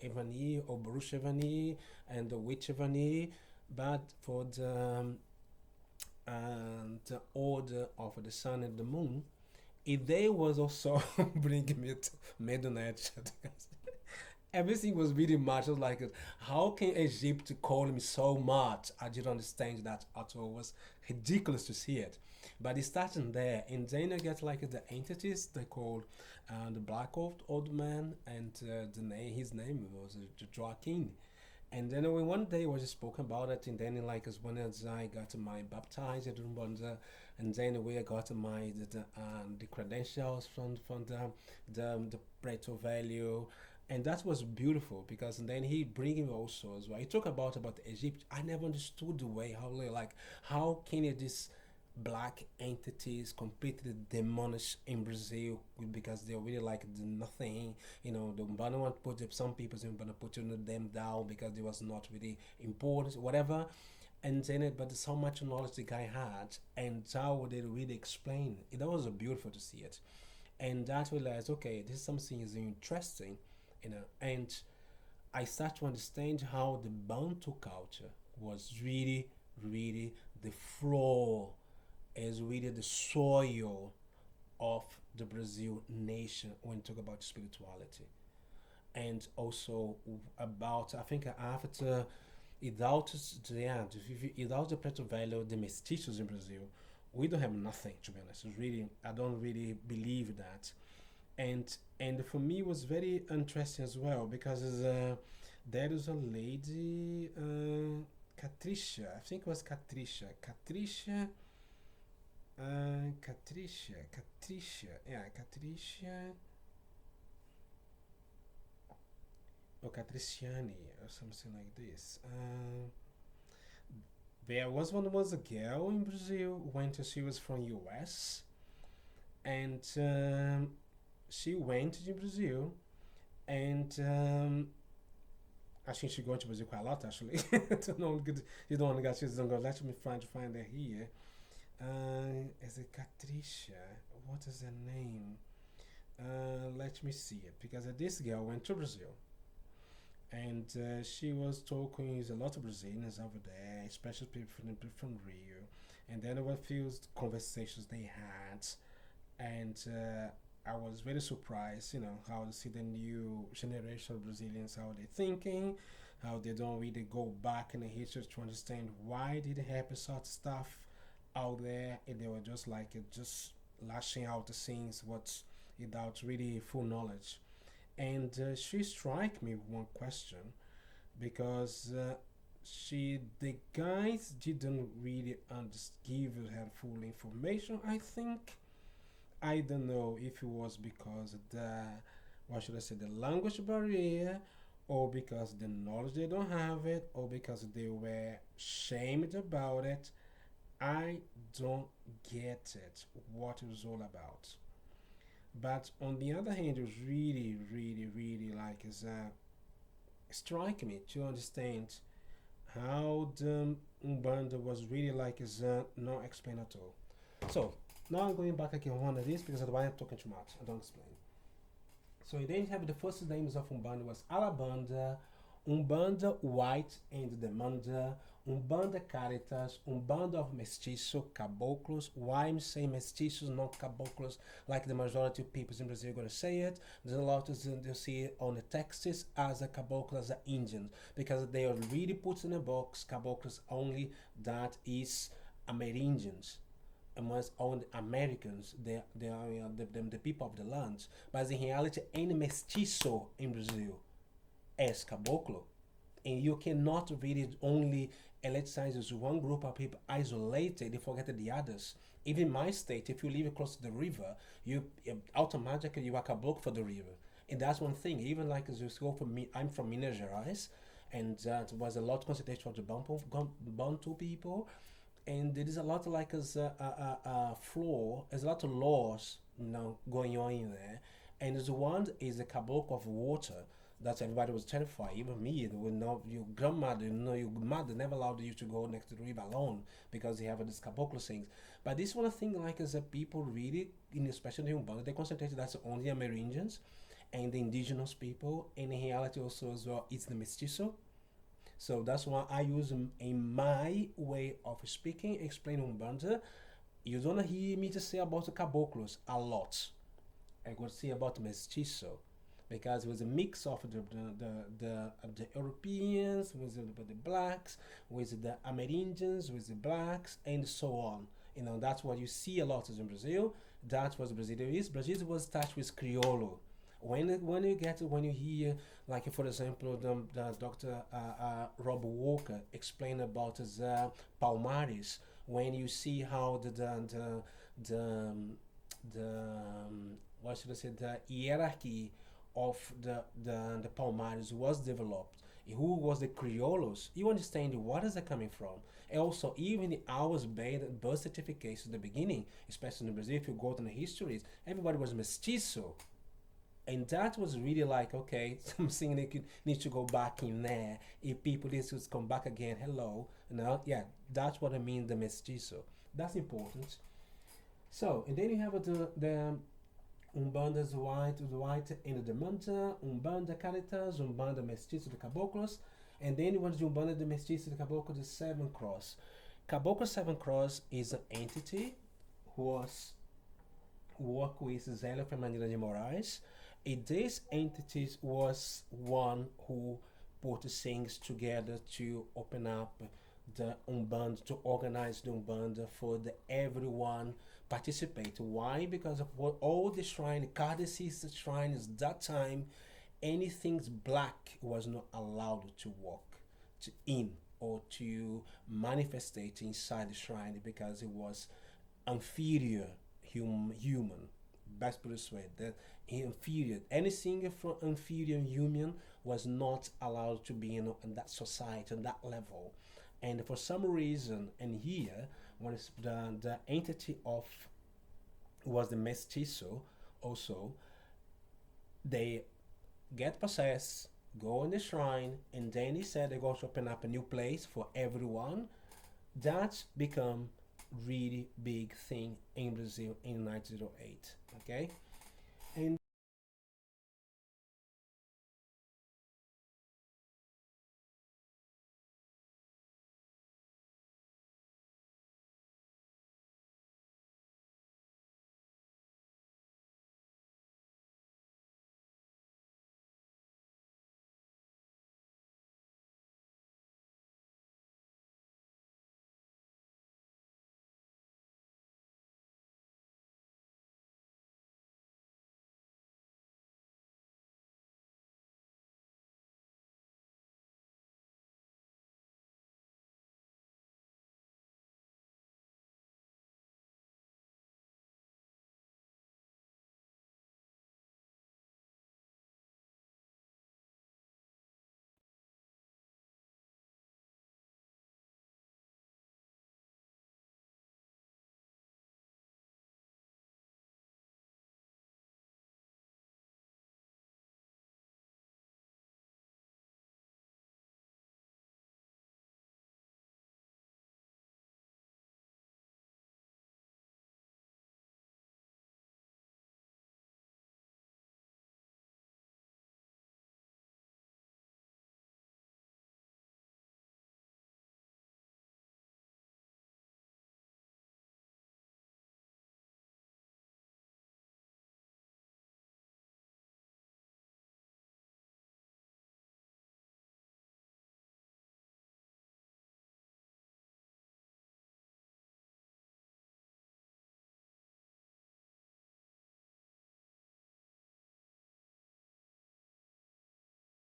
Evani or bruxa Evani and the witch Evani, but for the order of the sun and the moon, they was also bringing me to midnight. Everything was really much. I was like, how can Egypt call me so much? I didn't understand that at all. It was ridiculous to see it. But it started there, and then I get like the entities they called the black old man, and his name was Joaquin. And then when one day was spoken about it, and then like as when as I got my baptized in Umbanda, and then we got my the credentials from the Preto value, and that was beautiful because then he bring him also as well. He talk about Egypt. I never understood the way how like how can it this black entities completely demolished in Brazil because they're really like the nothing. The Umbanda want to put some people in Umbanda put them down because it was not really important, whatever. And then but there's so much knowledge the guy had, and how they really explain it. That was beautiful to see it, and that realized okay, this is something is interesting, and I start to understand how the Bantu culture was really, really the floor is really the soil of the Brazil nation when you talk about spirituality. And also about, I think after, without, yeah, without the Preto Velho, the mestiços in Brazil, we don't have nothing, to be honest. It's really, I don't really believe that. And for me, it was very interesting as well because there is a lady, Catricia, I think it was Catricia, or Catriciani, or something like this. There was a girl in Brazil she was from US, and she went to Brazil, and I think she going to Brazil quite a lot actually. You don't want to get she's don't go. Let me find her here. Is it Catricia? What is her name? Let me see it because this girl went to Brazil, and she was talking with a lot of Brazilians over there, especially people from Rio. And then there were a few conversations they had, and I was very surprised, how to see the new generation of Brazilians, how they're thinking, how they don't really go back in the history to understand why did it happen sort of stuff out there, and they were just like just lashing out the things what's without really full knowledge. And she strike me with one question because the guys didn't really give her full information. I think I don't know if it was because the what should I say the language barrier, or because the knowledge they don't have it, or because they were shamed about it. I don't get it. What it was all about. But on the other hand, it was really, really, really like is strike me to understand how the Umbanda was really like is not explained at all. So now I'm going back again on one of these because otherwise I'm talking too much. I don't explain. So then you have the first names of Umbanda was Alabanda, Umbanda White and Demanda, Umbanda Caritas, Umbanda of Mestiço, Caboclos. Why I'm saying Mestiços, not Caboclos, like the majority of people in Brazil are going to say it. There's a lot of you see it on the texts as a Caboclo, as an Indian, because they are really put in a box, Caboclos only, that is Amerindians. Amongst all the Americans, they are the people of the land. But in reality, any mestiço in Brazil is caboclo. And you cannot really only eliticize one group of people isolated and forget the others. Even in my state, if you live close to the river, you automatically you are a block for the river. And that's one thing. Even like as you go from me, I'm from Minas Gerais, and that was a lot concentration of the Bantu people, and there is a lot like as a floor, there's a lot of laws, going on in there, and there's one is a caboclo of water that everybody was terrified. Even me, would not your grandmother, your mother never allowed you to go next to the river alone because they have this caboclo things. But this one thing like as a people really, in especially in Umbanda, they concentrate that's only Amerindians and the indigenous people, and in reality also as well it's the mestizo. So that's why I use in my way of speaking, explaining Umbanda. You don't hear me to say about the caboclos a lot. I could say about mestizo because it was a mix of the Europeans with the blacks, with the Amerindians, with the blacks, and so on. That's what you see a lot in Brazil. That's what Brazil is. Brazil was touched with Criollo. When you hear, like for example, the Dr. Rob Walker explain about the Palmares, when you see how the what should I say, the hierarchy of the Palmares was developed, who was the Criollos, you understand what is that coming from. And also, even the hours birth certificates in the beginning, especially in Brazil, if you go to the histories, everybody was mestizo. And that was really like, okay, something that could need to go back in there. If people need to come back again, hello, yeah, that's what I mean, the mestizo. That's important. So, and then you have the Umbanda's white and the Manta, Umbanda Caritas, Umbanda Mestiço de Caboclos, and then you want the Umbanda de Mestiço de Caboclo, the Seven Cross. Caboclo Seven Cross is an entity who was work with Zélia Feminina de Moraes. And this entity was one who put things together to open up the Umbanda, to organize the Umbanda for the everyone participate. Why? Because of what all the shrine, Cardecista shrines that time, anything black was not allowed to walk in or to manifestate inside the shrine because it was inferior human. Best put this way, that inferior, anything from inferior human was not allowed to be in that society, on that level. And for some reason, and here, when it's the entity of was the mestizo, also, they get possessed, go in the shrine, and then he said they're going to open up a new place for everyone. That's become really big thing in Brazil in 1908. Okay, and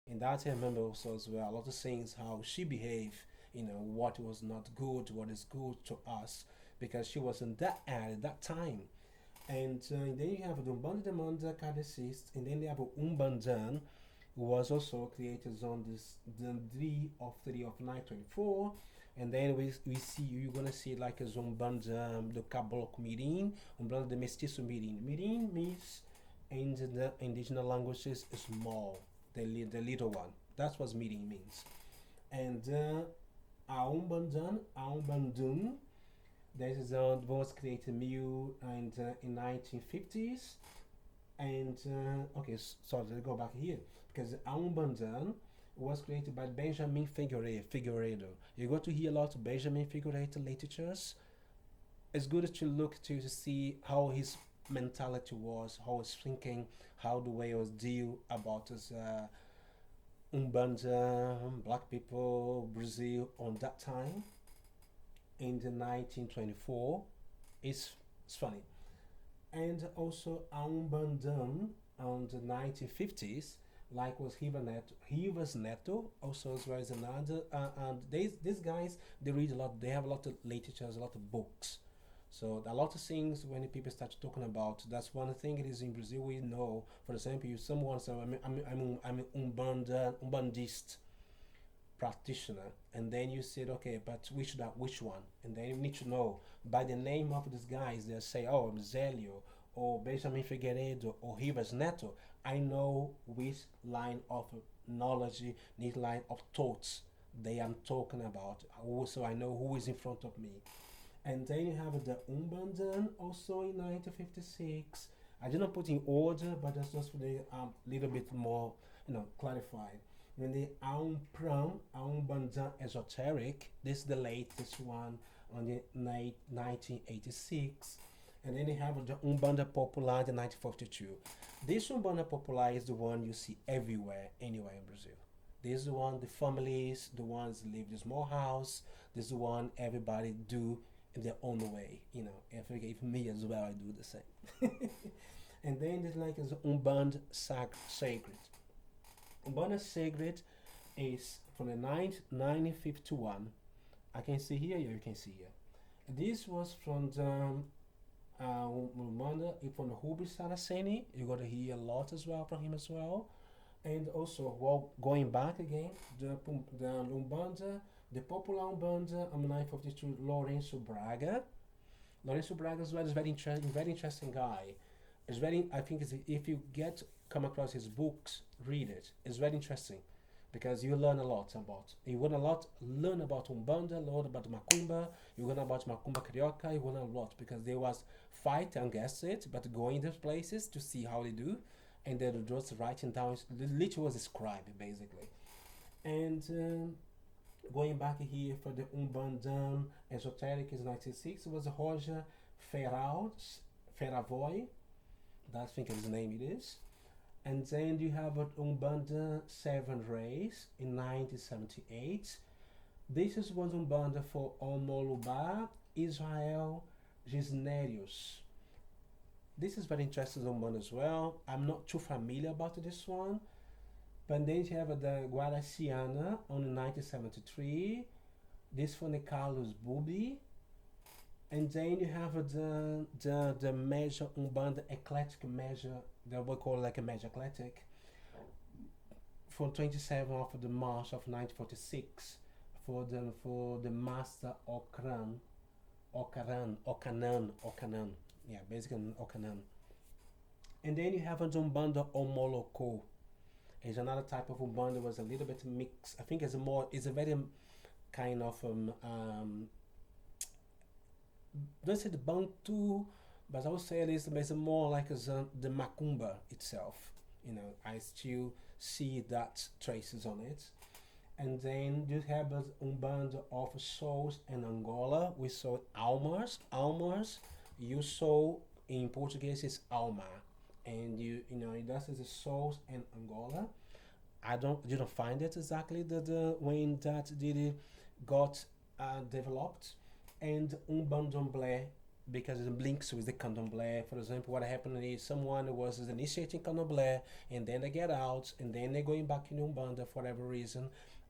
And that I remember also as well, a lot of things how she behaved, what was not good, what is good to us, because she was in that area, that time. And then you have the Umbanda Demanda Kadecist, and then they have Umbandan, who was also created on this the 3 of 924. And then we see you're gonna see like a Umbanda the Kabok meeting, Umbanda the Mestiço meeting. Meeting means in the indigenous languages small, the little one. That's what meeting means. And Aumbandun, this is was created new and in 1950s. And okay, so let's go back here because Aumbandan was created by Benjamin Figueiredo. You got to hear a lot of Benjamin Figueiredo literatures. It's good to look to see how his mentality was, how his thinking, how the way he was deal about his Umbanda, black people, Brazil on that time in the 1924. It's funny. And also Umbandam on the 1950s, like was Rivas Neto, also as well as another. And these guys, they read a lot, they have a lot of literatures, a lot of books. So a lot of things when people start talking about, that's one thing it is in Brazil we know. For example, if someone says, I'm an Umbandist practitioner, and then you said, okay, but which one? And then you need to know by the name of these guys. They say, oh, Zelio or Benjamin Figueiredo or Rivas Neto. I know which line of knowledge, which line of thoughts they am talking about. Also, I know who is in front of me. And then you have the Umbandan also in 1956. I didn't put in order, but that's just for the little bit more, clarified. Then the Aumbandan Esoteric, this is the latest one on the 1986. And then you have the Umbanda Popular in 1942. This Umbanda Popular is the one you see everywhere, anywhere in Brazil. This is the one the families, the ones live in the small house. This is the one everybody do in their own way. If me as well, I do the same. And then there's like as Umbanda Sacred. Umbanda Sacred is from the 1951. I can see here, you can see here. This was from the Umbanda from the Ruby Saraceni. You got to hear a lot as well from him as well. And also, well, going back again, the Umbanda, the popular Umbanda, 952, Lourenço Braga. Lourenço Braga as well is very interesting guy. It's very, I think, if you come across his books, read it. It's very interesting because you learn a lot about. You learn about Umbanda, learn about Macumba. You learn about Macumba Carioca. You learn a lot because they was fight against it, but going to places to see how they do, and they're just writing down. Literally was a scribe basically, and. Going back here for the Umbandão Esoteric is 96, it was Roger Ferravoy, that's I think his name it is. And then you have Umbanda Seven Rays in 1978. This is was Umbanda for Omoluba, Israel Gisnerius. This is very interesting Umbanda as well. I'm not too familiar about this one. But then you have the Guaraciana on 1973. This from the Carlos Bubi. And then you have the measure Umbanda eclectic measure that we call like a measure eclectic from 27th of the March of 1946 for the Master Okanan. Yeah, basically Okanan. And then you have a Umbanda Omoloko. Is another type of Umbanda was a little bit mixed. I think it's a very kind of don't say the Bantu, but I would say it's more like the Macumba itself. I still see that traces on it. And then you have the Umbanda of Souls in Angola. We saw Almas. You saw in Portuguese is Alma. And that is the souls in Angola. I didn't find it exactly the when that did it got developed. And Umbandomblé because it links with the candomblé. For example, what happened is someone was initiating candomblé, and then they get out, and then they're going back in Umbanda for whatever reason,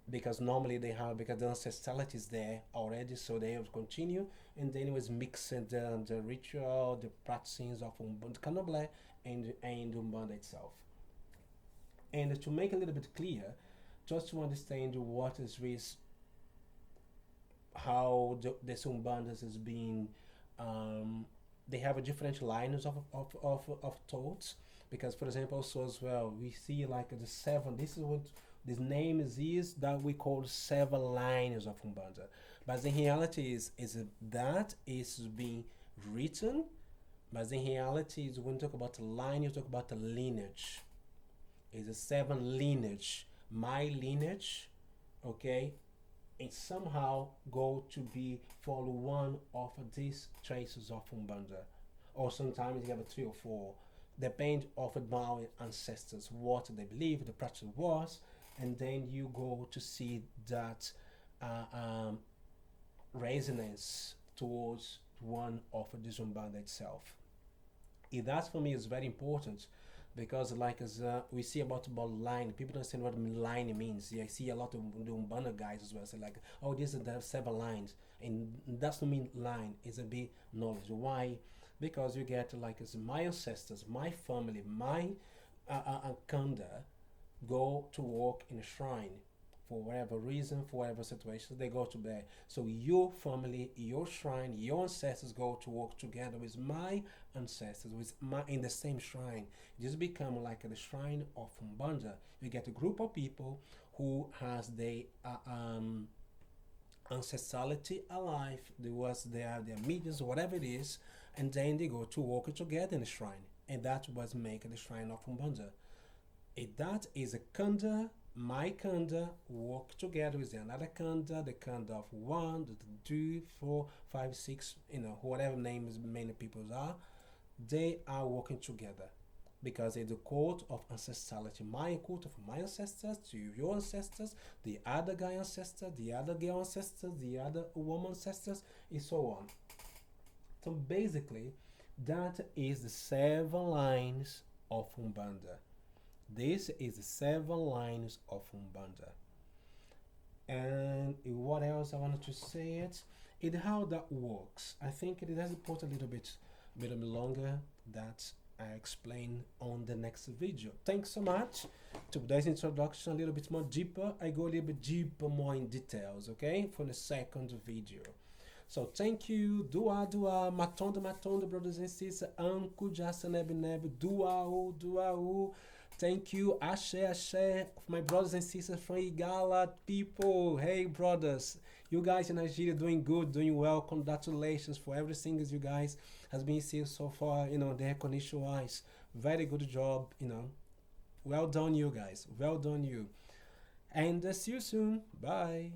because normally they have, because the ancestrality is there already, so they have to continue, and then it was mixing the ritual, the practices of Umbanda, candomblé, and Umbanda itself. And to make a little bit clear, just to understand what is this, how the Umbandas is being, um, they have a different lines of thoughts, because for example also as well we see like the seven, this is what this name is that we call seven lines of Umbanda, but in reality is that is being written, but in reality is when you talk about the line, you talk about the lineage, is a seven lineage, my lineage, okay, and somehow go to be follow one of these traces of Umbanda. Or sometimes you have a three or four. Depend of my ancestors, what they believe the practice was, and then you go to see that uh, um, resonance towards one of the Umbanda itself. And that for me is very important, because like as we see about line, people don't understand what line means. Yeah, I see a lot of the Umbanda guys as well say like, oh, this is the seven lines, and that's not mean line. It's a bit knowledge. Why? Because you get like as my ancestors, my family, my kanda go to walk in a shrine for whatever reason, for whatever situation, they go to there. So your family, your shrine, your ancestors go to work together with my ancestors, with my in the same shrine. Just become like the shrine of Umbanda. You get a group of people who has the ancestrality alive. There was their mediums, whatever it is, and then they go to work together in the shrine, and that was make the shrine of Umbanda. That is a kanda, my kanda work together with another kanda, the kanda of one, the two, four, five, six, whatever names many people are, they are working together because it's the cult of ancestrality. My cult of my ancestors to your ancestors, the other guy ancestor, the other girl ancestors, the other woman ancestors, and so on. So basically, that is the seven lines of Umbanda. This is the seven lines of Umbanda. And what else I wanted to say it how that works. I think it has put a bit longer that I explain on the next video. Thanks so much. To today's introduction, a little bit more deeper. I go a little bit deeper, more in details, okay, for the second video. So thank you. Dua, matonda, brothers and sisters. Anku, Jasa, neb, dua. Thank you, Ashe, of my brothers and sisters from Igala people. Hey, brothers, you guys in Nigeria doing good, doing well. Congratulations for everything as you guys has been seen so far. The recognition wise, very good job. Well done, you guys. Well done, you. And see you soon. Bye.